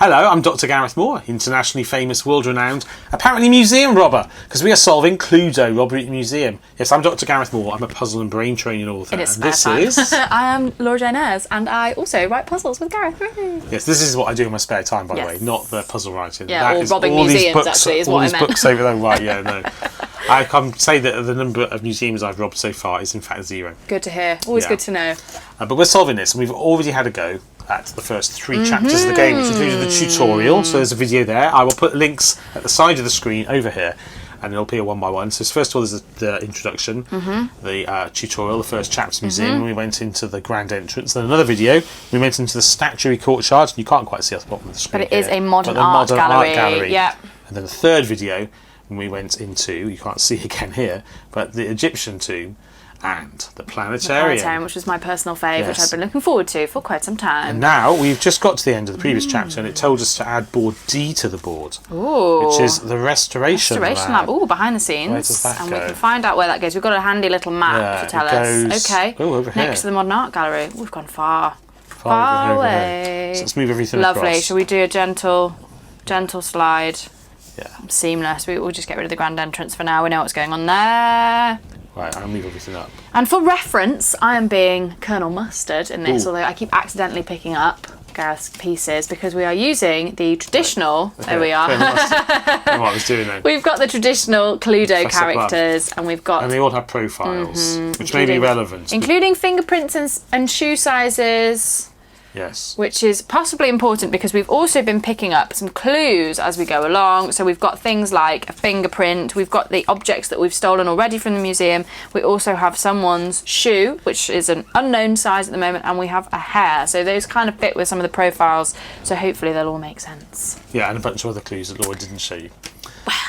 Hello, I'm Dr Gareth Moore, internationally famous, world-renowned, apparently museum robber, because we are solving Cluedo, Robbery at the Museum. Yes, I'm Dr Gareth Moore, I'm a puzzle and brain training author. And this is... I am Laura Jane Ayres, and I also write puzzles with Gareth. Yes, this is what I do in my spare time, by the way, not the puzzle writing. Yeah, or robbing museums, actually, is what I meant. All these books over there, right, yeah, no. I can say that the number of museums I've robbed so far is in fact 0. Good to hear, always good to know. But we're solving this, and we've already had a go at the first 3 chapters of the game, which included the tutorial. So there's a video there. I will put links at the side of the screen over here, and it'll appear one by one. So first of all, there's the introduction, the tutorial, the first chapter museum. We went into the grand entrance. Then another video. We went into the statuary courtyard. You can't quite see at the bottom of the screen. But it is a modern art gallery. Yeah. And then the third video, and we went into, you can't see again here, but the Egyptian tomb. And the planetarium. Which was my personal fave, which I've been looking forward to for quite some time. And now we've just got to the end of the previous chapter, and it told us to add board D to the board, which is the restoration lab. Ooh, behind the scenes. Where does that go? We can find out where that goes. We've got a handy little map to tell us. Okay. Over here. Next to the modern art gallery. We've gone far away. So let's move everything across. Lovely. Shall we do a gentle slide? Yeah. Seamless. We'll just get rid of the grand entrance for now. We know what's going on there. Right, I'll move everything up. And for reference, I am being Colonel Mustard in this, although I keep accidentally picking up Gareth's pieces because we are using the traditional... There we are. What I was doing then. We've got the traditional Cluedo characters, and we've got... And they all have profiles, which may be relevant. Including fingerprints and shoe sizes... Yes. Which is possibly important because we've also been picking up some clues as we go along. So we've got things like a fingerprint, we've got the objects that we've stolen already from the museum. We also have someone's shoe, which is an unknown size at the moment, and we have a hair. So those kind of fit with some of the profiles. So hopefully they'll all make sense. Yeah, and a bunch of other clues that Laura didn't show you.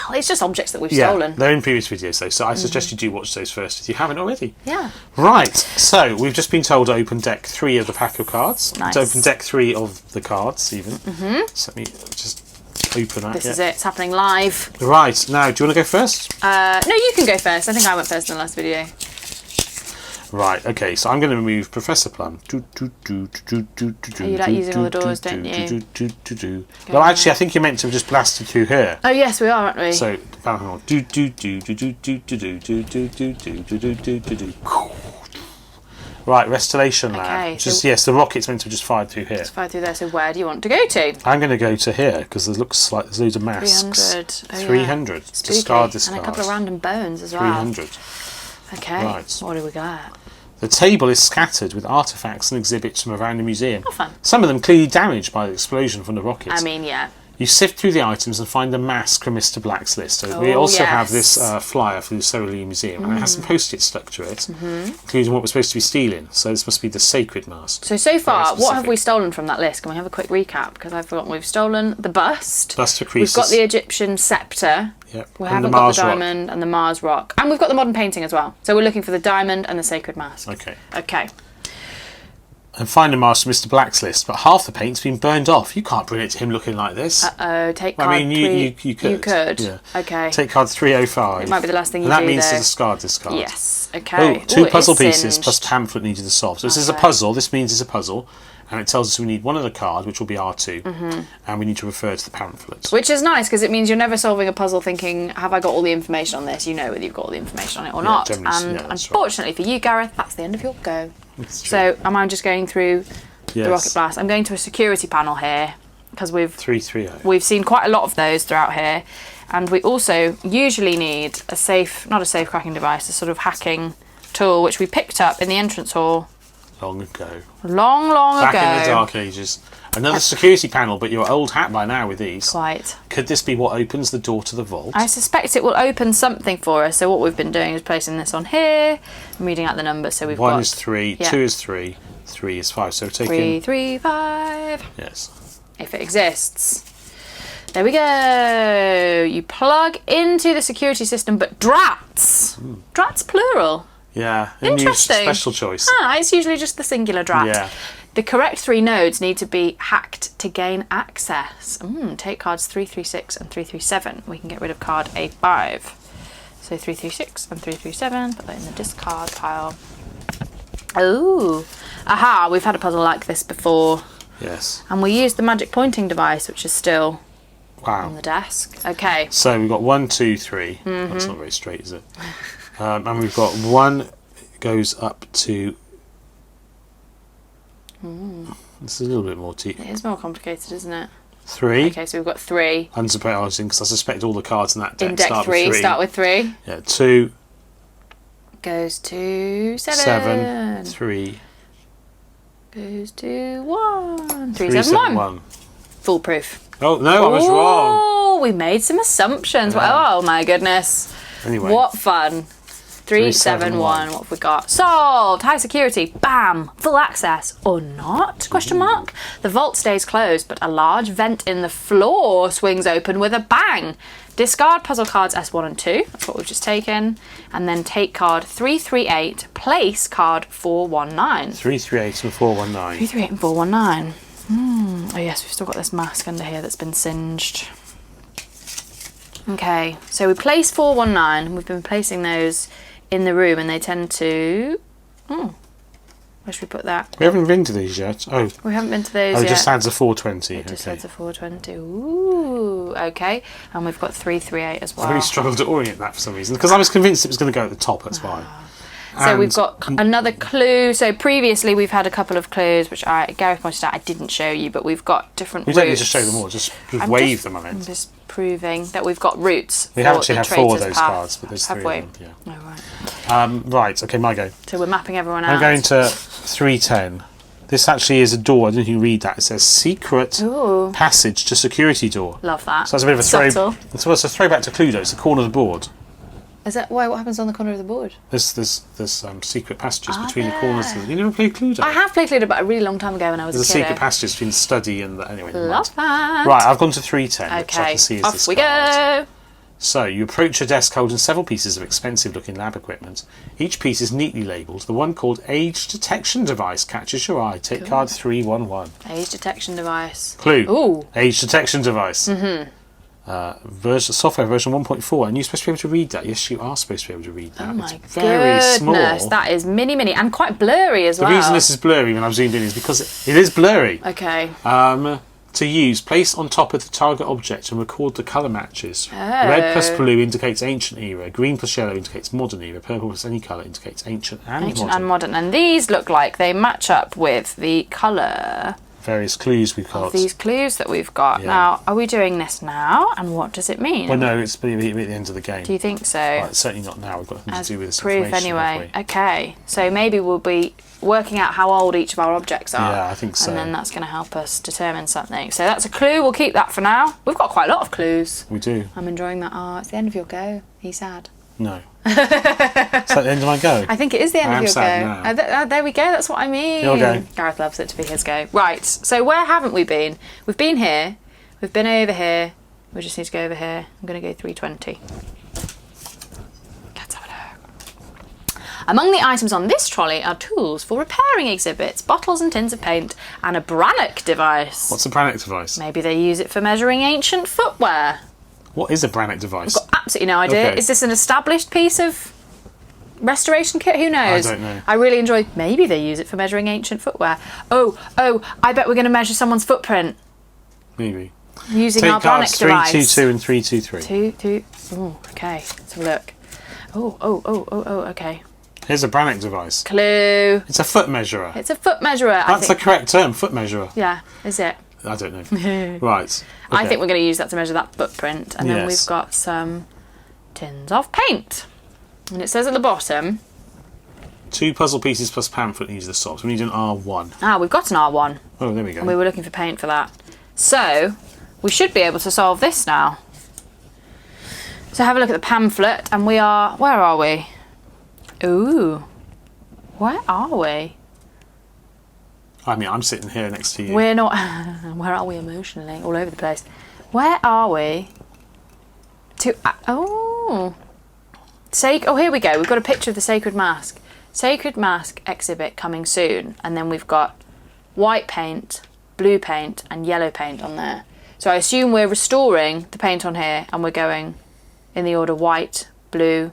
Well, it's just objects that we've stolen. They're in previous videos though, so I suggest you do watch those first if you haven't already. Yeah. Right, so we've just been told to open deck 3 of the pack of cards. Nice. To open deck 3 of the cards, even. So let me just open that. This is it, it's happening live. Right, now, do you want to go first? No, you can go first. I think I went first in the last video. Right, okay, so I'm going to remove Professor Plum. You like using all the doors, don't you? Well, actually, I think you're meant to have just blasted through here. Oh, yes, we are, aren't we? So, right, Restoration Lab. Okay, Just, yes, the rocket's meant to have just fired through here. Just fired through there, so where do you want to go to? I'm going to go to here, because there looks like there's loads of masks. 300. Oh, 300. Yeah. Discard this card. And a couple of random bones as well. 300. Okay, right. What do we got? The table is scattered with artefacts and exhibits from around the museum. Oh, fun. Some of them clearly damaged by the explosion from the rocket. I mean, yeah. You sift through the items and find the mask from Mr. Black's list. So we also have this flyer for the Solar Museum, and it has some post-its stuck to it, including what we're supposed to be stealing. So this must be the sacred mask. So far, what have we stolen from that list? Can we have a quick recap? Because I've forgotten. We've stolen the bust. Bust for Croesus. We've got the Egyptian sceptre. Yep. We haven't got the diamond and the Mars rock. And we've got the modern painting as well. So we're looking for the diamond and the sacred mask. Okay. And find a mask from Mr. Black's list, but half the paint's been burned off. You can't bring it to him looking like this. Take card you could. You could. Yeah. Okay. Take card 305. It might be the last thing you do, and that means though. to discard this card. Yes. Okay. Oh, 2 puzzle pieces plus pamphlet needed to solve. So this is a puzzle. This means it's a puzzle. And it tells us we need one other card, which will be R2, and we need to refer to the pamphlet. Which is nice, because it means you're never solving a puzzle thinking, have I got all the information on this? You know whether you've got all the information on it or not. And unfortunately for you, Gareth, that's the end of your go. So am I just going through the rocket blast? I'm going to a security panel here, because we've 330. We've seen quite a lot of those throughout here. And we also usually need a safe, not a safe cracking device, a sort of hacking tool, which we picked up in the entrance hall. Long ago. Long ago. Back in the Dark Ages. Another security panel, but you're old hat by now with these. Quite. Could this be what opens the door to the vault? I suspect it will open something for us. So what we've been doing is placing this on here. I'm reading out the numbers. So we've got 1 is 3, 2 is 3, 3 is 5. So taking 3, 3, 5. Yes. If it exists. There we go. You plug into the security system, but drats. Drats plural. Yeah, interesting. Special choice. It's usually just the singular drat. Yeah. The correct 3 nodes need to be hacked to gain access. Take cards 336 and 337. We can get rid of card A5. So 336 and 337. Put that in the discard pile. Oh, aha! We've had a puzzle like this before. Yes. And we used the magic pointing device, which is still Wow. on the desk. Okay. So we've got 1, 2, 3. That's not very straight, is it? And we've got 1 goes up to... This is a little bit more It is more complicated, isn't it? 3. Okay, so we've got 3. Unsurprising, because I suspect all the cards in that deck In deck start 3, with 3. start with 3. Yeah, 2, Goes to 7. 7, 3, Goes to 1. 3, 3, 7, 1. 1. Foolproof. Oh, no, I was wrong. Oh, we made some assumptions. Yeah. Oh, my goodness. Anyway. What fun. 3, 7, 1. What have we got? Solved. High security. Bam. Full access. Or not? Question mark. The vault stays closed, but a large vent in the floor swings open with a bang. Discard puzzle cards S1 and 2. That's what we've just taken. And then take card 338. Place card 419. 338 and 419. 338 and 419. Oh yes, we've still got this mask under here that's been singed. Okay, so we place 419. We've been placing those in the room and they tend to... where should we put that? We haven't been to these yet. Oh, We haven't been to those it yet. just adds a 420. It just Okay. adds a 420. Ooh, okay. And we've got 338 as well. I really struggled to orient that for some reason, because I was convinced it was going to go at the top, that's why. So And we've got another clue. So previously we've had a couple of clues, which Gareth pointed out I didn't show you, but we've got different We routes. don't need to show them all, just I'm wave just- them on I'm it. just proving that we've got routes. We for actually the have 4 of Traitor's those Path. cards, but there's Have 3 we? of them. Yeah. Oh, right. Right, okay, my go. So we're mapping everyone out. I'm going to 310. This actually is a door. I don't know if you can read that. It says secret Ooh, passage to security door. love that. So that's a bit of a throw. Subtle. It's a throwback to Cluedo. It's the corner of the board. Is that why? What happens on the corner of the board? There's secret passages Are between the there? corners. You never played Cluedo? I have played Cluedo, but a really long time ago when I was There's a a kid. secret passages between the study and the... Anyway, never Love mind. that. Right, I've gone to 310, which I Okay, can see is off this we card. go. So, you approach a desk holding several pieces of expensive-looking lab equipment. Each piece is neatly labelled. The one called Age Detection Device catches your eye. Take card 311. Age detection device. Clue. Ooh. Age Detection Device. Software version 1.4. And you're supposed to be able to read that. Yes, you are supposed to be able to read that. Oh my it's very goodness, small. that is mini and quite blurry as The well. reason this is blurry when I've zoomed in is because it is blurry. Okay. To use, place on top of the target object and record the colour matches. Oh. Red plus blue indicates ancient era. Green plus yellow indicates modern era. Purple plus any colour indicates ancient and Ancient modern. and modern. And these look like they match up with the colour Various clues we've got. of these clues that we've got. Yeah. Now, are we doing this now? And what does it mean? Well, no, it's at the end of the game. Do you think so? Well, it's certainly not now. We've got nothing As to do with this proof information, anyway. have Okay. So maybe we'll be working out how old each of our objects are. Yeah, I think so. And then that's going to help us determine something. So that's a clue. We'll keep that for now. We've got quite a lot of clues. we do. I'm enjoying that. Oh, it's the end of your go. He's sad. No. Is that the end of my go? I think it is the end I of am your sad go. now. There we go. That's what I mean. Your go. Gareth loves it to be his go. Right. So where haven't we been? We've been here. We've been over here. We just need to go over here. I'm going to go 320. Let's have a look. Among the items on this trolley are tools for repairing exhibits, bottles and tins of paint, and a Brannock device. What's a Brannock device? Maybe they use it for measuring ancient footwear. What is a Brannock device? Got absolutely no idea. Okay. Is this an established piece of restoration kit? Who knows? I don't know. I really enjoyed. Maybe they use it for measuring ancient footwear. Oh! I bet we're going to measure someone's footprint Maybe. using Take our Brannock cards device. 322 and 323. Two. Oh, okay. Let's have a look. Oh. Okay. Here's a Brannock device. Clue. It's a foot measurer. It's a foot measurer. That's the correct term, foot measurer. Yeah. Is it? I don't know. Right. I okay. think we're going to use that to measure that footprint, and then Yes. we've got some tins of paint, and it says at the bottom. 2 puzzle pieces plus pamphlet needs the stops. We need an R1. We've got an R1. Oh, there we go. And we were looking for paint for that. So, we should be able to solve this now. So have a look at the pamphlet, and we are... Where are we? Ooh. Where are we? I mean, I'm sitting here next to you. We're not... Where are we emotionally? All over the place. Where are we? Oh, here we go. We've got a picture of the Sacred Mask. Sacred Mask exhibit coming soon. And then we've got white paint, blue paint, and yellow paint on there. So I assume we're restoring the paint on here, and we're going in the order white, blue,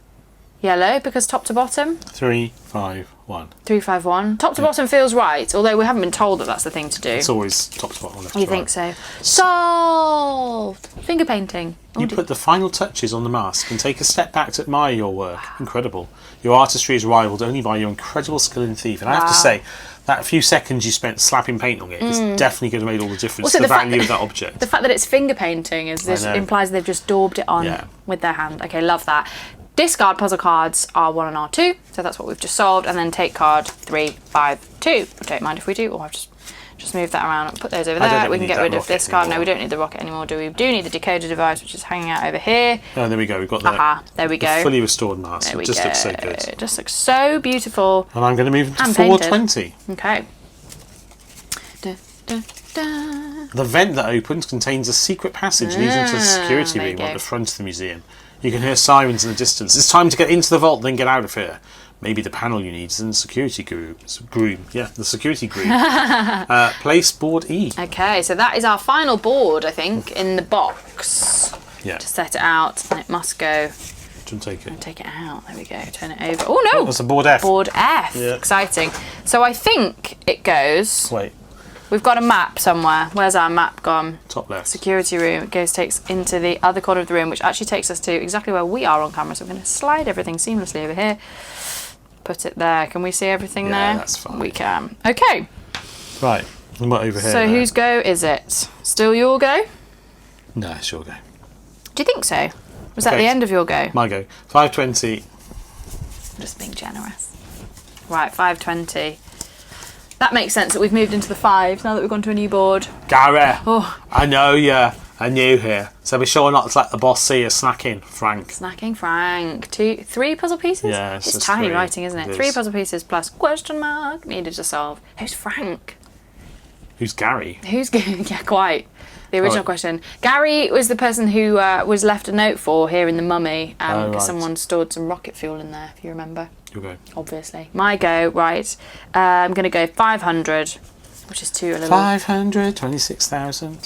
yellow, because top to bottom. 3, 5, 1. 351. Top to bottom feels right, although we haven't been told that that's the thing to do. It's always top to bottom, left to You right. think so? Solved! Finger painting. You put the final touches on the mask and take a step back to admire your work. Incredible. Your artistry is rivaled only by your incredible skill in thief. And I have to say, that few seconds you spent slapping paint on it is definitely going to make all the difference Also, to the the fact value of that object. The fact that it's finger painting implies they've just daubed it on with their hand. Okay, love that. Discard puzzle cards R1 and R2, so that's what we've just solved, and then take card 3, 5, 2. I don't mind if we do, or I've just move that around and put those over there. We can get rid of this card. No, we don't need the rocket anymore, do we? We do need the decoder device, which is hanging out over here. Oh, there we go. We've got there we go. Fully restored mask. There we It just go. looks so good. It just looks so beautiful. And I'm going to move into And 420. Okay. Da, da. The vent that opens contains a secret passage leading to a security there you room at go. the front of the museum. You can hear sirens in the distance. It's time to get into the vault, then get out of here. Maybe the panel you need is in the security groom. Yeah, the security groom. Place board E. Okay, so that is our final board, I think, in the box. Yeah. To set it out, and it must go. Don't take it. Take it out. There we go. Turn it over. Oh no! That's a board F. Board F. Yeah. Exciting. So I think it goes. Wait, We've got a map somewhere. Where's our map gone? top left. Security room. It takes into the other corner of the room, which actually takes us to exactly where we are on camera. So we're going to slide everything seamlessly over here. Put it there. Can we see everything there? Yeah, that's fine. We can. Okay. Right, and what over here? So now? whose go is it? Still your go? No, it's your go. Do you think so? Was that Okay. the end of your go? My go. 520. Just being generous. Right, 520. That makes sense that we've moved into the 5s now that we've gone to a new board. Gary, Oh, I know you're new here, so be sure not to let the boss see you snacking, Frank. snacking Frank. 3 puzzle pieces? Yeah, it's it's just tiny 3. writing, isn't it? It 3 is. puzzle pieces plus question mark needed to solve. Who's Frank? Who's Gary? Who's yeah, quite. The original Right. question. Gary was the person who was left a note for here in the Mummy because right. someone stored some rocket fuel in there, if you remember. Your go. Obviously. My go, right. I'm going to go 500, which is too a little. 526,000.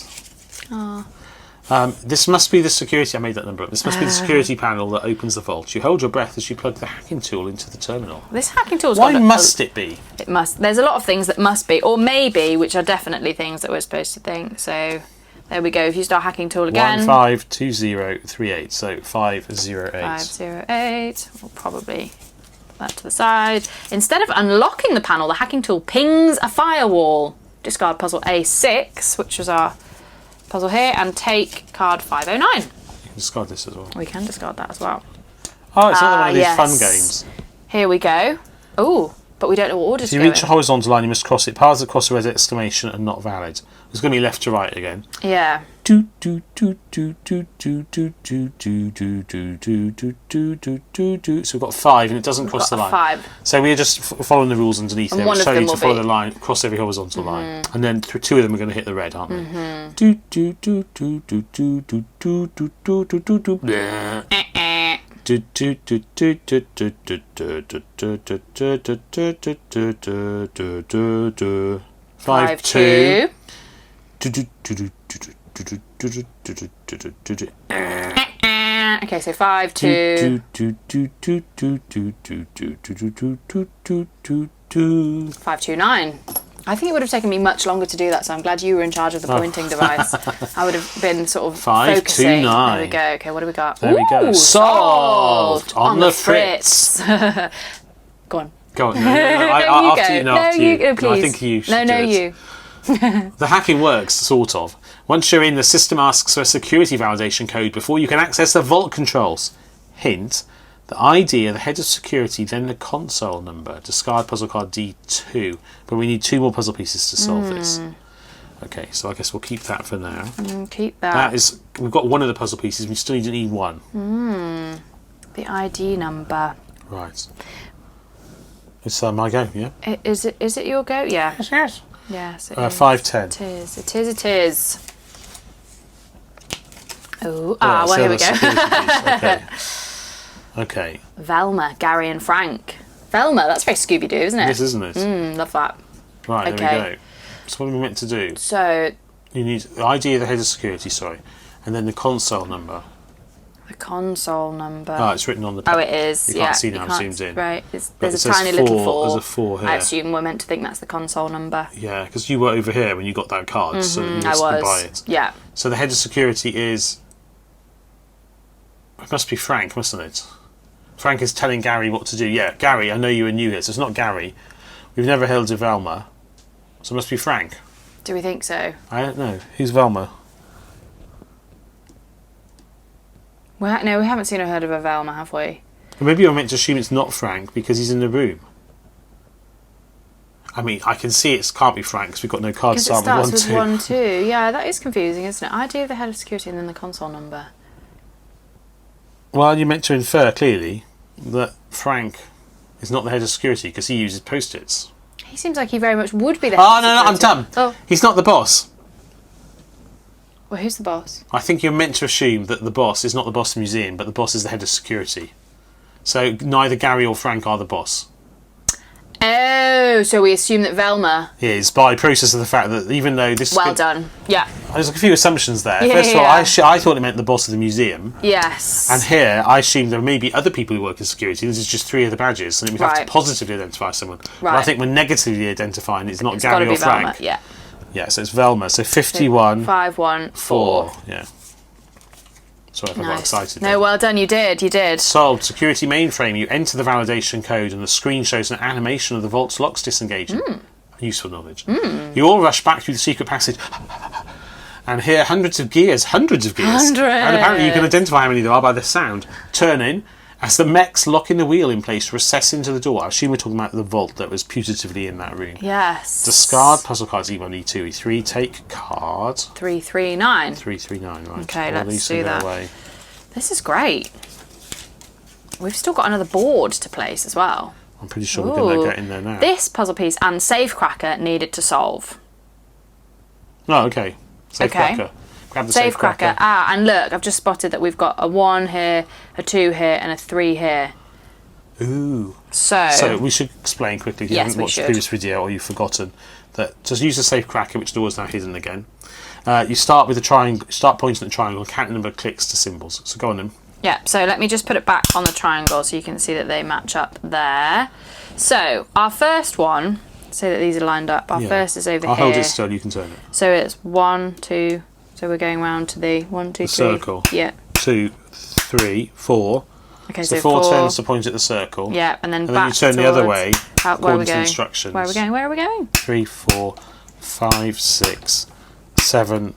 This must be the security. I made that number up. This must be the security panel that opens the vault. You hold your breath as you plug the hacking tool into the terminal. This hacking tool's Why got must it be? It must. There's a lot of things that must be, or maybe, which are definitely things that we're supposed to think. So there we go. If you start hacking tool again. 152038. So 508. 508. We'll probably put that to the side. Instead of unlocking the panel, the hacking tool pings a firewall. Discard puzzle A6, which was our puzzle here, and take card 509. You can discard this as well. We can discard that as well. Oh, it's another one of these yes. fun games. Here we go. Oh, but we don't know what order If to you go reach a in. horizontal line, you must cross it. Paths across a red exclamation and not valid. It's going to be left to right again. Yeah. So we've got 5 and it doesn't cross the Got a line. 5. So we're just following the rules underneath And there. one It's of showing them you to will follow be- the line, cross every horizontal line. And then 2 of them are going to hit the red, aren't they? 5, 2. Okay, so 5, 2. 5, 2, 9. I think it would have taken me much longer to do that, so I'm glad you were in charge of the pointing device. I would have been sort of 5, 2, focusing. 9. There we go. Okay, what do we got? There we go. Ooh, Solved! On the Fritz. Go on. Go on. No, No, you after go. you, no, No, after you you. please. No, I think you should No, do it. you. The hacking works, sort of. Once you're in, the system asks for a security validation code before you can access the vault controls. Hint, the ID of the head of security, then the console number. Discard puzzle card D2. But we need 2 more puzzle pieces to solve this. Okay, so I guess we'll keep that for now. Keep that. That is, we've got one of the puzzle pieces, we still need 1. The ID number. Right. It's my go, yeah? Is it your go? Yeah. Yes. Yes, it 510. is. It is. Oh, Yeah, well, here we so go. the security piece, okay. Velma, Gary and Frank. Velma, that's very Scooby-Doo, isn't it? This isn't it? Love that. Right, Okay. there we go. So what are we meant to do? So, You need the ID of the head of security, sorry, and then the console number. The console number. Oh, it's written on the. Oh, it is. You can't see now. I'm zoomed in. Right. But There's it a says tiny little 4. There's a 4 here. I assume we're meant to think that's the console number. Yeah, because you were over here when you got that card, so you I could was. buy it. Yeah. So the head of security is. It must be Frank, mustn't it? Frank is telling Gary what to do. Yeah, Gary, I know you were new here, so it's not Gary. We've never held a Velma, so it must be Frank. Do we think so? I don't know. Who's Velma? No, we haven't seen or heard of a Velma, have we? Or maybe you're meant to assume it's not Frank because he's in the room. I mean, I can see it can't be Frank because we've got no cards Because it starting starts with 1, 2. with 1, 2. Yeah, that is confusing, isn't it? I do the head of security and then the console number. Well, you're meant to infer clearly that Frank is not the head of security because he uses post-its. He seems like he very much would be the head Oh, of no, I'm security. dumb. Oh. He's not the boss. Well, who's the boss? I think you're meant to assume that the boss is not the boss of the museum, but the boss is the head of security. So neither Gary or Frank are the boss. Oh, so we assume that Velma... Is by process of the fact that even though this... Well done. Yeah. There's a few assumptions there. Yeah, First of all, yeah. I thought it meant the boss of the museum. Yes. And here, I assume there may be other people who work in security. This is just 3 of the badges, and we have to Right. positively identify someone. But Right. I think we're negatively identifying it's not It's Gary gotta or be Velma. Frank. Yeah. Yeah, so it's Velma. So 51, 5, 1, 4. 4. Yeah. Sorry if I got Nice. excited No, there. well done. You did. Solved. Security mainframe. You enter the validation code and the screen shows an animation of the vault's locks disengaging. Useful knowledge. You all rush back through the secret passage and hear hundreds of gears. And apparently you can identify how many there are by the sound. Turn in as the mechs locking the wheel in place recess into the door. I assume we're talking about the vault that was putatively in that room. Yes. Discard puzzle cards E1, E2, E3. Take card 339. 339. Right. Okay, Well, let's these do can go that. away. This is great. We've still got another board to place as well. I'm pretty sure we're going Ooh. to get in there now. This puzzle piece and safecracker needed to solve. Oh, okay. Safe Okay. cracker. Grab the Safecracker. Ah, and look, I've just spotted that we've got a 1 here, a 2 here, and a 3 here. Ooh. So So we should explain quickly, if you Yes, haven't we watched the should. previous video or you've forgotten, that to use the safe cracker, which door is now hidden again, you start with the triangle, start pointing at the triangle and count the number of clicks to symbols. So go on then. yeah, so let me just put it back on the triangle so you can see that they match up there. So our first one, say that these are lined up. Our Yeah. first is over I'll here. hold it still, you can turn it. So it's 1, 2. So we're going round to the 1, 2, 3. Circle. Yeah. 2, 3, 4. Okay, So so 4 4 turns to point at the circle. Yeah, and then And back then you turn the other towards- way, where are according we to the going? instructions. Where are we going? Where are we going? 3, 4, 5, 6, 7,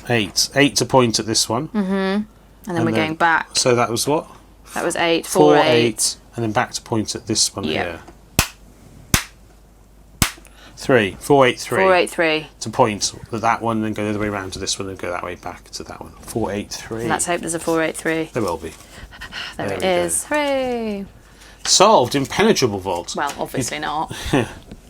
8. 8 to point at this one. And then we're going back. So that was what? That was 8, 4, 4, 8. 8, and then back to point at this one Yeah. here. 3, 4, 8, 3. 4, 8, 3. To point at that one, then go the other way around to this one, and go that way back to that one. 4, 8, 3. Let's hope there's a 4, 8, 3. There will be. There There it we go. is. Hooray! Solved. Impenetrable vault. Well, obviously not.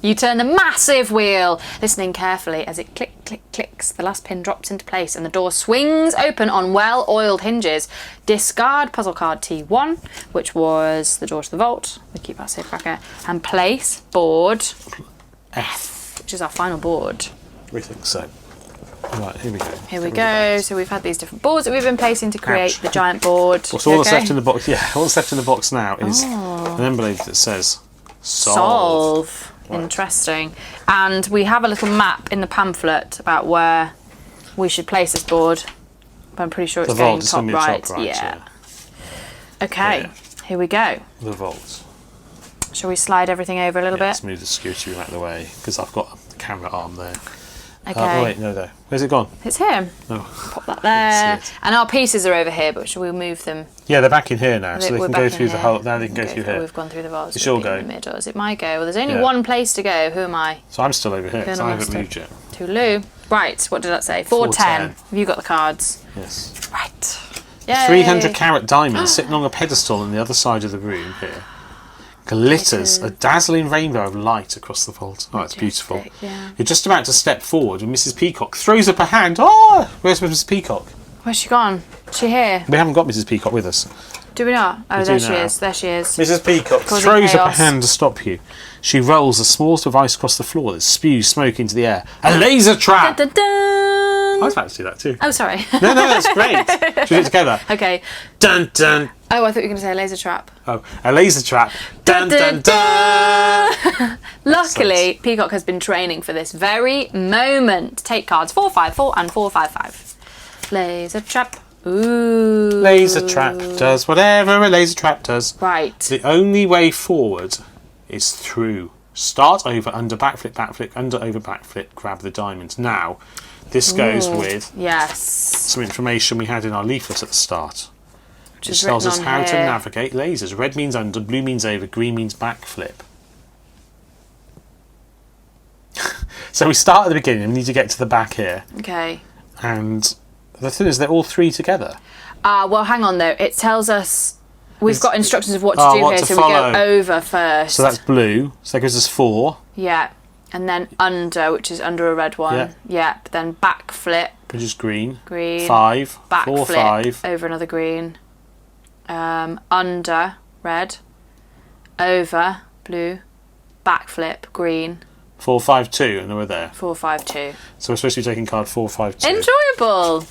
You turn the massive wheel, listening carefully as it click, click, clicks. The last pin drops into place and the door swings open on well-oiled hinges. Discard puzzle card T1, which was the door to the vault. We keep our safecracker. And place board F. which is our final board. We think so. Right, here we go. Here we go. So we've had these different boards that we've been placing to create Ouch. the giant board. What's all You that's okay? left in the box? Yeah, all that's left in the box now is an envelope that says solve. Solve. Right. Interesting. And we have a little map in the pamphlet about where we should place this board. But I'm pretty sure it's The going vault is top going to be right. top right. Yeah. Okay. Yeah. Here we go. The vault. Shall we slide everything over a little Yeah, bit? let's move the security room out of the way because I've got a camera arm there. Okay. Oh, wait, no, there. Where's it gone? It's here. Oh. Pop that there. see it. And our pieces are over here, but shall we move them? Yeah, they're back in here now, so they We're can back go in through the here. whole. Now they can go through here. We've gone through the vaults. It's your We've been go. in the middle. Is it my go? Well, there's only Yeah. one place to go. Who am I? So I'm still over here because I Colonel haven't Master. moved yet. Toodaloo. Right, what did that say? 410. 410. Have you got the cards? Yes. Right. Yay. 300 carat diamonds sitting on a pedestal on the other side of the room here. Glitters a dazzling rainbow of light across the vault. Oh, it's beautiful. Majestic, yeah. You're just about to step forward when Mrs. Peacock throws up a hand. Oh! Where's Mrs. Peacock? Where's she gone? Is she here? We haven't got Mrs. Peacock with us. Do we not? Oh, We there do she now. is. There she is. Mrs. Peacock Causing throws up a chaos. hand to stop you. She rolls the smallest device across the floor that spews smoke into the air. A laser trap! Dun, dun, dun. I was about to do that too. Oh, sorry. No, that's great. Should we do it together? Okay. Dun dun. Oh, I thought you were going to say a laser trap. Oh, a laser trap. Dun dun dun. Luckily, Peacock has been training for this very moment. Take cards 4, 5, 4 and 4, 5, 5. Laser trap. Ooh. Laser trap does whatever a laser trap does. Right. The only way forward is through. Start over, under, backflip, under, over, backflip, grab the diamonds. Now, this goes with Yes. some information we had in our leaflet at the start. Which It is tells us written how on to here. navigate lasers. Red means under, blue means over, green means backflip. So we start at the beginning and we need to get to the back here. Okay. And the thing is, they're all three together. Well, hang on though. It tells us we've got instructions of what to do what here, to so follow. we go over first. So that's blue. So that gives us 4. Yeah. And then under, which is under a red one. Yeah. Yep. Then backflip, Which is green. green. 5. 4, Backflip 5. over another green. Under, red. Over, blue. Backflip, green. 4, 5, 2, and then we're there. 4, 5, 2. So we're supposed to be taking card 4, 5, 2. Enjoyable.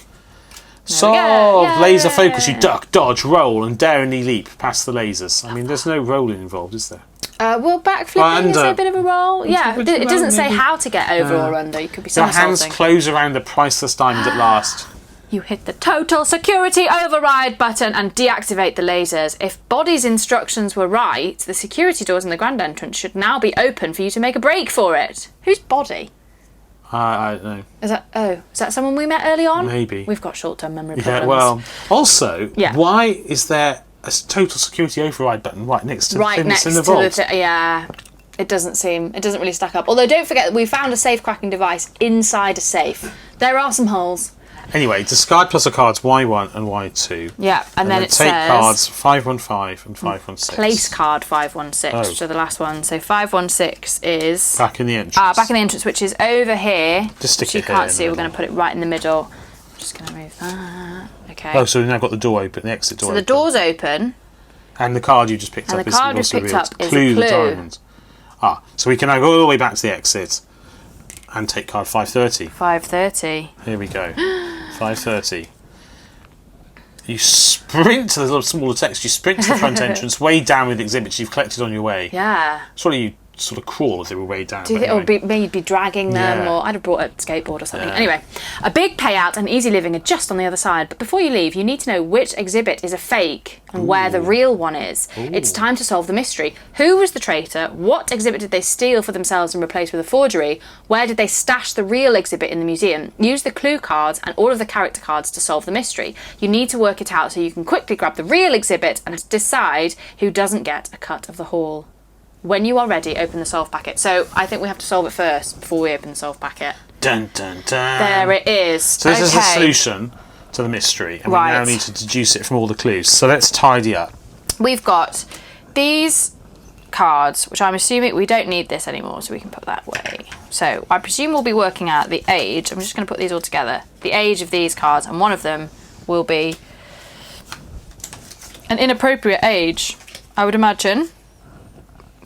Solve! Yay. Laser focus. You duck, dodge, roll, and daringly leap past the lasers. I mean, there's no rolling involved, is there? Well, backflipping is under. a bit of a roll. Yeah, bit of a it doesn't roll, say maybe. how to get over or under. You could be Your hands somersaulting. close around the priceless diamond at last. You hit the total security override button and deactivate the lasers. If Body's instructions were right, the security doors in the grand entrance should now be open for you to make a break for it. Who's Body? I don't know. Is that someone we met early on? Maybe. We've got short-term memory Yeah, problems. well, also, Yeah. why is there a total security override button right next to the right thing next that's in to the vault? yeah. It doesn't really stack up. Although don't forget that we found a safe cracking device inside a safe. There are some holes. Anyway, discard plus of cards Y1 and Y2. Yeah, and then it take says cards 515 and 516. place card 516, which are the last one. So 516 is Back in the entrance. back in the entrance, which is over here. Just stick which it you here can't in see. the We're going to middle. put it right in the middle. I'm just going to move that. Okay. Oh, so we've now got the door open, the exit door so the open. door's open. And the card you just picked And up the is card we also picked revealed. up is a Clue the clue. diamond. So we can now go all the way back to the exit and take card 530. 530. Here we go. 530. You sprint to the little smaller text. You sprint to the front entrance, way down with exhibits you've collected on your way. Yeah. Surely you sort of crawl if they were way down. Do you but think, or anyway. maybe dragging them, Yeah. or I'd have brought a skateboard or something. Yeah. Anyway, a big payout and easy living are just on the other side. But before you leave, you need to know which exhibit is a fake and where the real one is. It's time to solve the mystery. Who was the traitor? What exhibit did they steal for themselves and replace with a forgery? Where did they stash the real exhibit in the museum? Use the clue cards and all of the character cards to solve the mystery. You need to work it out so you can quickly grab the real exhibit and decide who doesn't get a cut of the haul. When you are ready, open the solve packet. So I think we have to solve it first before we open the solve packet. Dun, dun, dun. There it is. So this is the solution to the mystery, and Right. we now need to deduce it from all the clues. So let's tidy up. We've got these cards, which I'm assuming we don't need this anymore, so we can put that away. So I presume we'll be working out the age. I'm just going to put these all together. The age of these cards, and one of them will be an inappropriate age, I would imagine.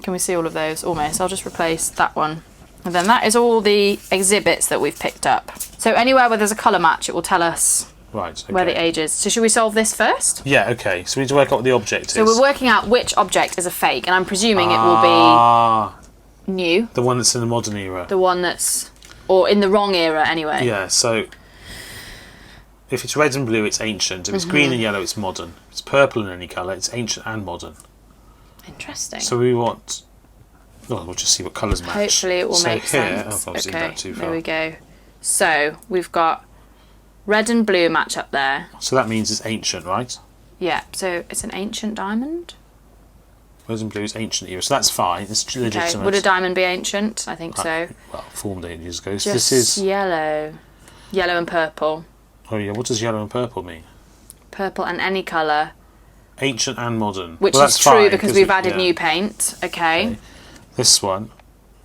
Can we see all of those? Almost. I'll just replace that one. And then that is all the exhibits that we've picked up. So anywhere where there's a colour match, it will tell us Right. Okay. where the age is. So should we solve this first? Yeah. Okay. So we need to work out what the object is. So we're working out which object is a fake, and I'm presuming it will be new. The one that's in the modern era. The one that's, or in the wrong era anyway. Yeah. So if it's red and blue, it's ancient. If it's green and yellow, it's modern. If it's purple in any colour, it's ancient and modern. Interesting. So we want. Well, we'll just see what colours match. Hopefully it will so make here, sense. I've obviously Okay, gone too far. there we go. So we've got red and blue match up there. So that means it's ancient, right? Yeah, so it's an ancient diamond. Red and blue is ancient era, so that's fine. It's Okay, legitimate. would a diamond be ancient? I think so. Well, formed ages ago. Just So this is. yellow. Yellow and purple. Oh yeah. What does yellow and purple mean? Purple and any colour. Ancient and modern. Which Well, is that's true fine, because we've we- added yeah. new paint. Okay. This one,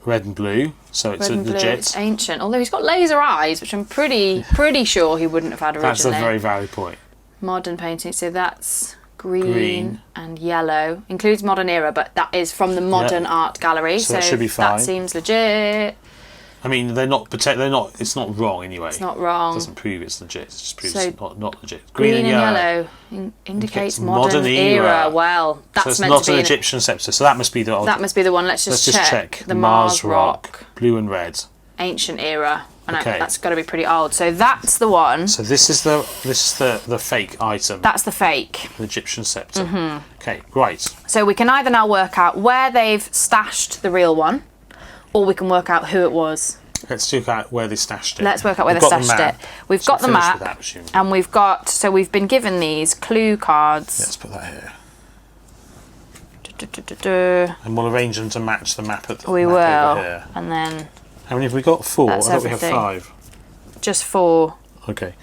red and blue, so it's Red and blue, legit. it's ancient. Although he's got laser eyes, which I'm pretty sure he wouldn't have had originally. That's a very valid point. Modern painting, so that's green, Green. and yellow. Includes modern era, but that is from the modern art gallery, So that should be fine. that seems legit. I mean, they're not. They're not. It's not wrong anyway. It's not wrong. It doesn't prove it's legit. It just proves So it's not legit. Green and yellow indicates modern era. Well, that's so it's meant not to be an Egyptian scepter. So that must be the. That must be the one. Let's just check. The Mars rock, blue and red. Ancient era. And Okay. that's got to be pretty old. So that's the one. So this is the fake item. That's the fake. The Egyptian scepter. Okay, right. So we can either now work out where they've stashed the real one, or we can work out who it was. Let's work out where they stashed it. Let's work out where they stashed it. We've got the map, and we've got. So we've been given these clue cards. Let's put that here. And we'll arrange them to match the map at the we map will, over here. And then. How many have we got? 4. That's I thought everything. we have 5. Just 4. Okay.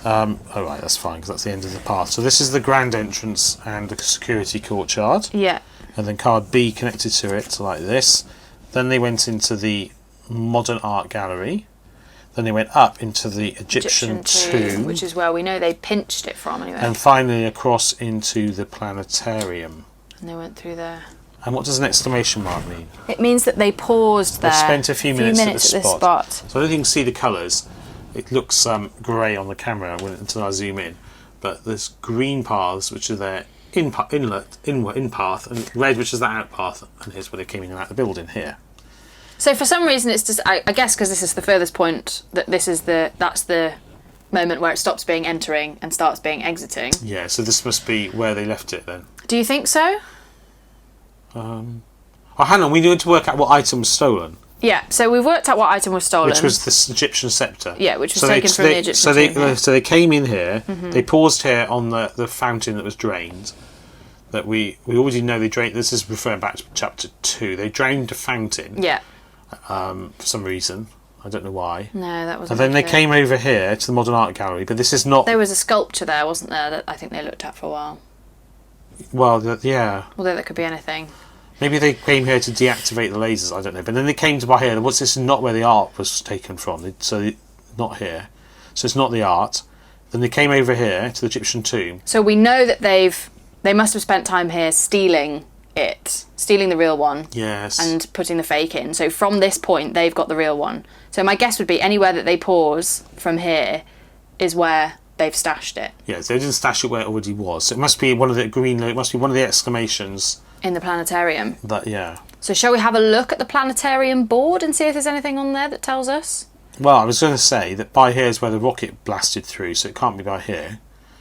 All right, that's fine because that's the end of the path. So this is the grand entrance and the security courtyard. Yeah. And then card B connected to it like this. Then they went into the modern art gallery. Then they went up into the Egyptian tomb, which is where we know they pinched it from anyway. And finally across into the planetarium. And they went through there. And what does an exclamation mark mean? It means that they paused there. They spent a few minutes at this this spot. So I don't think you can see the colours. It looks grey on the camera until I zoom in. But there's green paths, which are their in path, and red, which is the out path. And here's where they came in and out the building here. So for some reason, it's just I guess because this is the furthest point that that's the moment where it stops being entering and starts being exiting. Yeah. So this must be where they left it then. Do you think so? Oh, hang on. We need to work out what item was stolen. Yeah, so we've worked out what item was stolen. Which was this Egyptian scepter. Yeah, which was taken from the Egyptian tomb. So they came in here. They paused here on the fountain that was drained. That we already know they drained. This is referring back to chapter 2. They drained a fountain. Yeah. For some reason. I don't know why. No, that wasn't. And then they came over here to the modern art gallery. But this is not. There was a sculpture there, wasn't there? That I think they looked at for a while. Well, yeah. Although that could be anything. Maybe they came here to deactivate the lasers, I don't know. But then they came to by here. What's this? Not where the art was taken from. Not here. So it's not the art. Then they came over here to the Egyptian tomb. So we know that they must have spent time here stealing the real one. Yes. And putting the fake in. So from this point, they've got the real one. So my guess would be anywhere that they pause from here is where they've stashed it. Yeah, so they didn't stash it where it already was. So it must be one of the it must be one of the exclamations. In the planetarium. Yeah. So shall we have a look at the planetarium board and see if there's anything on there that tells us? Well, I was going to say that by here is where the rocket blasted through, so it can't be by here,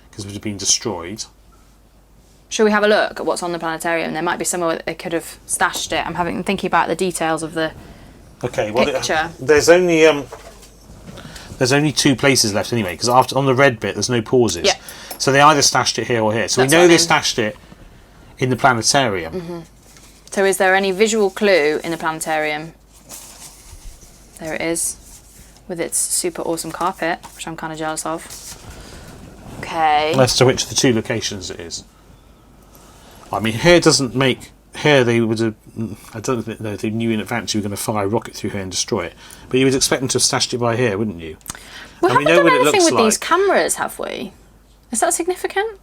because it would have been destroyed. Shall we have a look at what's on the planetarium? There might be somewhere that they could have stashed it. I'm thinking about the details of the picture. There's only 2 places left anyway, because on the red bit there's no pauses. Yeah. So they either stashed it here or here. So we know they stashed it in the planetarium. So is there any visual clue in the planetarium? There it is, with its super awesome carpet, which I'm kind of jealous of. Okay. As to which of the 2 locations it is. I mean, here doesn't make... Here they would have... I don't know if they knew in advance you were going to fire a rocket through here and destroy it. But you would expect them to have stashed it by here, wouldn't you? We haven't done anything with these cameras, have we? Is that significant?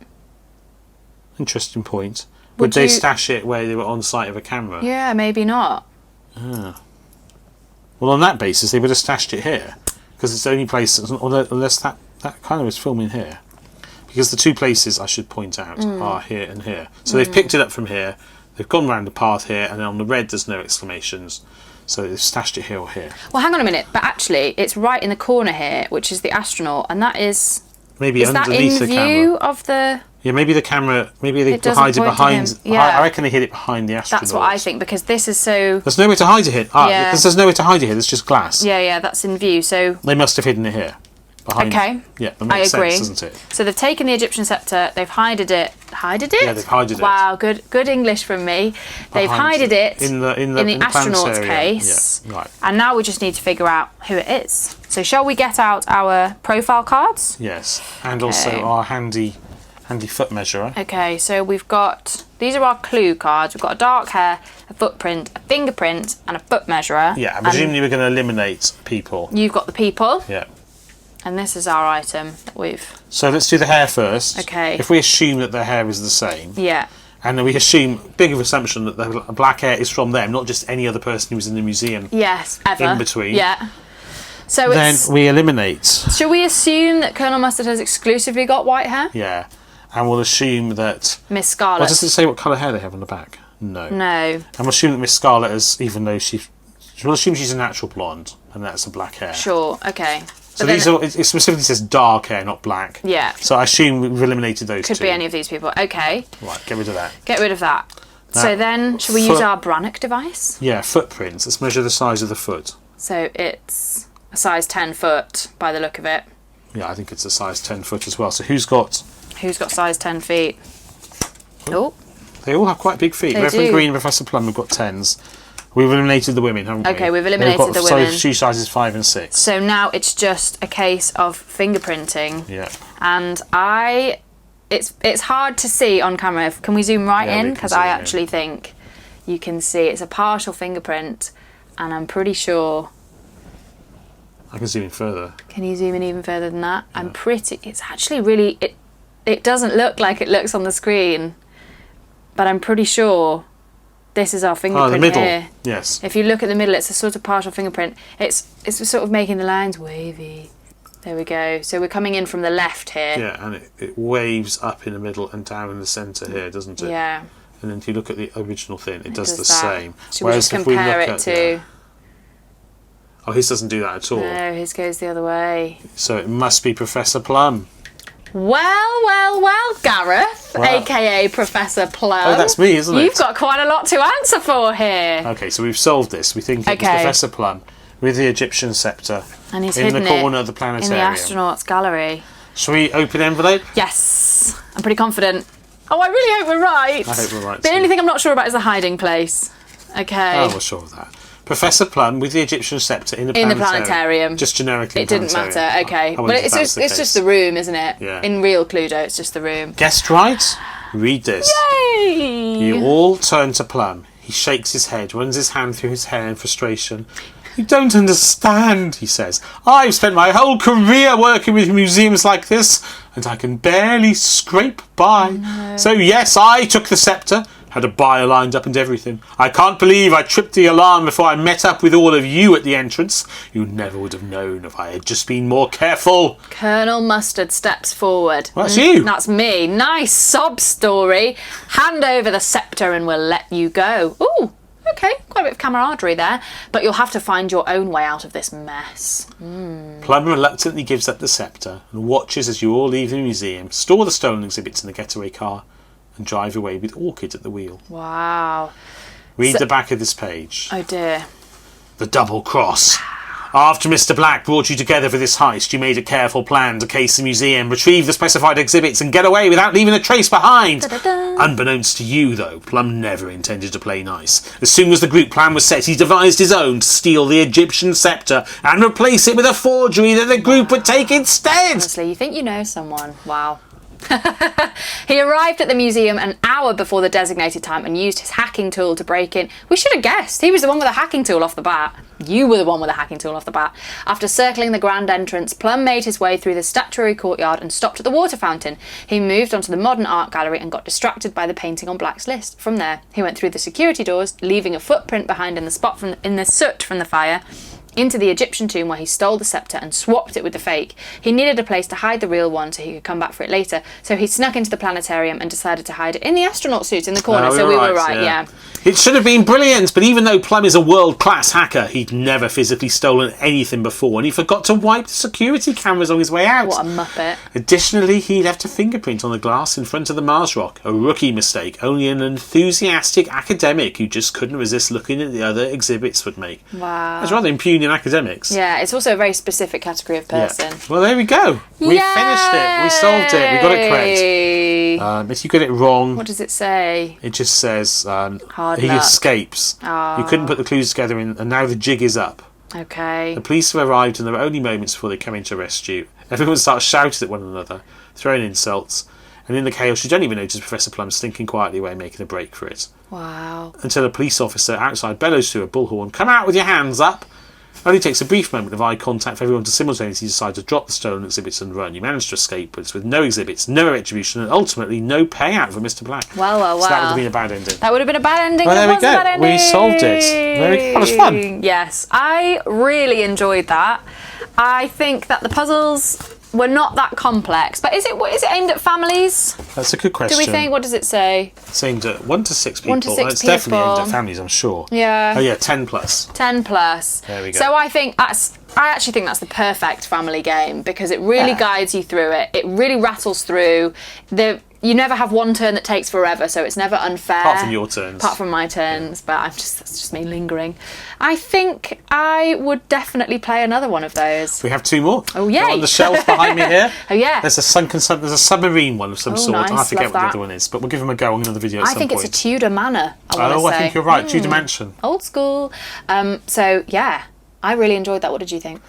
Interesting point. Would they stash it where they were on site of a camera? Yeah, maybe not. Ah. Well, on that basis, they would have stashed it here. Because it's the only place... Unless that kind of is filming here. Because the 2 places, I should point out, are here and here. So they've picked it up from here. They've gone round the path here. And then on the red, there's no exclamations. So they've stashed it here or here. Well, hang on a minute. But actually, it's right in the corner here, which is the astronaut. And that is... Maybe underneath the camera. Is that in view of the... Yeah, maybe the camera... Maybe they hide it behind... Yeah. I reckon they hid it behind the astronaut. That's what I think, because this is so... There's nowhere to hide it here. Because there's nowhere to hide it here. There's just glass. Yeah, that's in view, so... They must have hidden it here. Behind. Okay. Yeah, that makes sense, doesn't it? So they've taken the Egyptian scepter, they've hided it. Hided it? Yeah, they've hided it. Wow, good English from me. They've hided it in the astronaut's case. Yeah, right. And now we just need to figure out who it is. So shall we get out our profile cards? Yes, and also our handy foot measurer. Okay, so we've got... These are our clue cards. We've got a dark hair, a footprint, a fingerprint, and a foot measurer. Yeah, and presumably we're going to eliminate people. You've got the people. Yeah. And this is our item that we've... So let's do the hair first. Okay. If we assume that their hair is the same. Yeah. And then we assume, big of assumption, that the black hair is from them, not just any other person who was in the museum. Yes, ever. In between. Yeah. So then we eliminate. Should we assume that Colonel Mustard has exclusively got white hair? Yeah. And we'll assume that... Miss Scarlet. Well, does it say what colour hair they have on the back? No. No. And we'll assume that Miss Scarlet is, even though we'll assume she's a natural blonde, and that's a black hair. Sure, okay. So it specifically says dark hair, not black. Yeah. So I assume we've eliminated those two. Could be any of these people. Okay. Right, get rid of that. Get rid of that. So then, should we use our Brannock device? Yeah, footprints. Let's measure the size of the foot. So it's a size 10 foot by the look of it. Yeah, I think it's a size 10 foot as well. So who's got size 10 feet? Oh. They all have quite big feet. They Reverend do. Green and Professor Plum have got 10s. We've eliminated the women, haven't we? Okay, we've eliminated the women. Shoe sizes 5 and 6. So now it's just a case of fingerprinting. Yeah. And it's hard to see on camera. Can we zoom right in? Because I actually think you can see it's a partial fingerprint, and I'm pretty sure. I can zoom in further. Can you zoom in even further than that? Yeah. It's actually really, it doesn't look like it looks on the screen, but I'm pretty sure this is our fingerprint the middle. here. Yes. If you look at the middle, it's a sort of partial fingerprint. It's sort of making the lines wavy. There we go. So we're coming in from the left here. Yeah, and it waves up in the middle and down in the centre here, doesn't it? Yeah. And then if you look at the original thing, it does the that. same. Should we just compare it to... Oh, his doesn't do that at all. No, his goes the other way. So it must be Professor Plum. Well, Gareth, a.k.a. Professor Plum. Oh, that's me, isn't it? You've got quite a lot to answer for here. Okay, so we've solved this. We think it was Professor Plum with the Egyptian sceptre and he's in the corner of the planetarium. In the astronauts' gallery. Shall we open the envelope? Yes, I'm pretty confident. Oh, I really hope we're right. I hope we're right. The only thing I'm not sure about is the hiding place. Okay. Oh, we're sure of that. Professor Plum with the Egyptian sceptre in the planetarium. Just generically. It didn't matter. Okay, but it's just the room, isn't it? Yeah. In real Cluedo, it's just the room. Guessed right? Read this. Yay! You all turn to Plum. He shakes his head, runs his hand through his hair in frustration. You don't understand, he says. I've spent my whole career working with museums like this, and I can barely scrape by. No. So yes, I took the sceptre, had a buyer lined up and everything. I can't believe I tripped the alarm before I met up with all of you at the entrance. You never would have known if I had just been more careful. Colonel Mustard steps forward. Well, that's you. That's me. Nice sob story. Hand over the sceptre and we'll let you go. Ooh. Okay, quite a bit of camaraderie there, but you'll have to find your own way out of this mess. Plum reluctantly gives up the sceptre and watches as you all leave the museum, store the stolen exhibits in the getaway car, and drive away with Orchid at the wheel. Wow. Read the back of this page. Oh dear. The double cross. After Mr. Black brought you together for this heist, you made a careful plan to case the museum, retrieve the specified exhibits, and get away without leaving a trace behind. Da-da-da. Unbeknownst to you, though, Plum never intended to play nice. As soon as the group plan was set, he devised his own to steal the Egyptian sceptre and replace it with a forgery that the group would take instead. Honestly, you think you know someone. Wow. He arrived at the museum an hour before the designated time and used his hacking tool to break in. We should have guessed. He was the one with a hacking tool off the bat. You were the one with a hacking tool off the bat. After circling the grand entrance, Plum made his way through the statuary courtyard and stopped at the water fountain. He moved onto the modern art gallery and got distracted by the painting on Black's list. From there, he went through the security doors, leaving a footprint behind in the soot from the fire, into the Egyptian tomb where he stole the sceptre and swapped it with the fake. He needed a place to hide the real one so he could come back for it later, so he snuck into the planetarium and decided to hide it in the astronaut suit in the corner. So we were right, yeah. It should have been brilliant, but even though Plum is a world-class hacker, he'd never physically stolen anything before, and he forgot to wipe the security cameras on his way out. What a muppet. Additionally, he left a fingerprint on the glass in front of the Mars rock, a rookie mistake only an enthusiastic academic who just couldn't resist looking at the other exhibits would make. Wow. That's rather impugning academics. Yeah, it's also a very specific category of person. Yeah. Well, there we go. We finished it. We solved it. We got it correct. If you get it wrong... What does it say? It just says Hard he luck. escapes. Oh. You couldn't put the clues together and now the jig is up. Okay. The police have arrived and there are only moments before they come in to arrest you. Everyone starts shouting at one another, throwing insults, and in the chaos you don't even notice Professor Plum slinking quietly away, making a break for it. Wow. Until a police officer outside bellows through a bullhorn, "Come out with your hands up!" Only takes a brief moment of eye contact for everyone to simultaneously decide to drop the stolen exhibits and run. You manage to escape, but it's with no exhibits, no retribution, and ultimately no payout for Mr. Black. Well. So that would have been a bad ending. That would have been a bad ending. Well, there we was a bad go. ending. We solved it. That was fun. Yes, I really enjoyed that. I think that the puzzles were not that complex, but is it aimed at families? That's a good question. Do we think? What does it say? It's aimed at 1 to 6 people. 1 to 6 It's definitely people. aimed at families, I'm sure. Yeah. Oh yeah, 10 plus. 10 plus. There we go. So I actually think that's the perfect family game because it really guides you through it. It really rattles through. You never have one turn that takes forever, so it's never unfair. Apart from your turns. Apart from my turns, but that's just me lingering. I think I would definitely play another one of those. We have 2 more. Oh, yay. They're on the shelf behind me here. Oh, yeah. There's a submarine one of some sort. nice, I forget love what the that. other one is, but we'll give them a go on another video at I some think point. it's a Tudor manor, I think you're right. Tudor Mansion. Old school. So, yeah, I really enjoyed that. What did you think?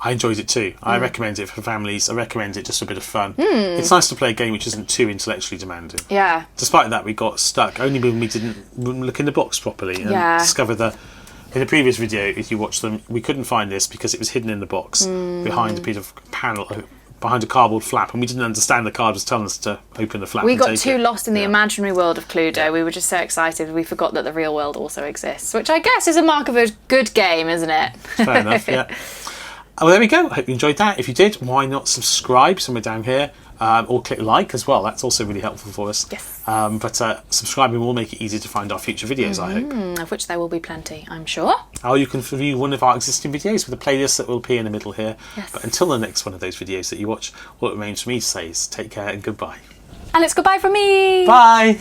I enjoyed it too. I recommend it for families. I recommend it just for a bit of fun. It's nice to play a game which isn't too intellectually demanding. Yeah. Despite that, we got stuck only when we didn't look in the box properly and discover in the previous video, if you watched them, we couldn't find this because it was hidden in the box behind a piece of panel, behind a cardboard flap, and we didn't understand the card was telling us to open the flap. We and got take too it. lost in the imaginary world of Cluedo. Yeah. We were just so excited we forgot that the real world also exists, which I guess is a mark of a good game, isn't it? Fair enough, yeah. Well, there we go. I hope you enjoyed that. If you did, why not subscribe somewhere down here, or click like as well. That's also really helpful for us. Yes. But subscribing will make it easier to find our future videos, I hope. Of which there will be plenty, I'm sure. Or you can view one of our existing videos with a playlist that will appear in the middle here. Yes. But until the next one of those videos that you watch, all it remains for me to say is take care and goodbye. And it's goodbye from me. Bye!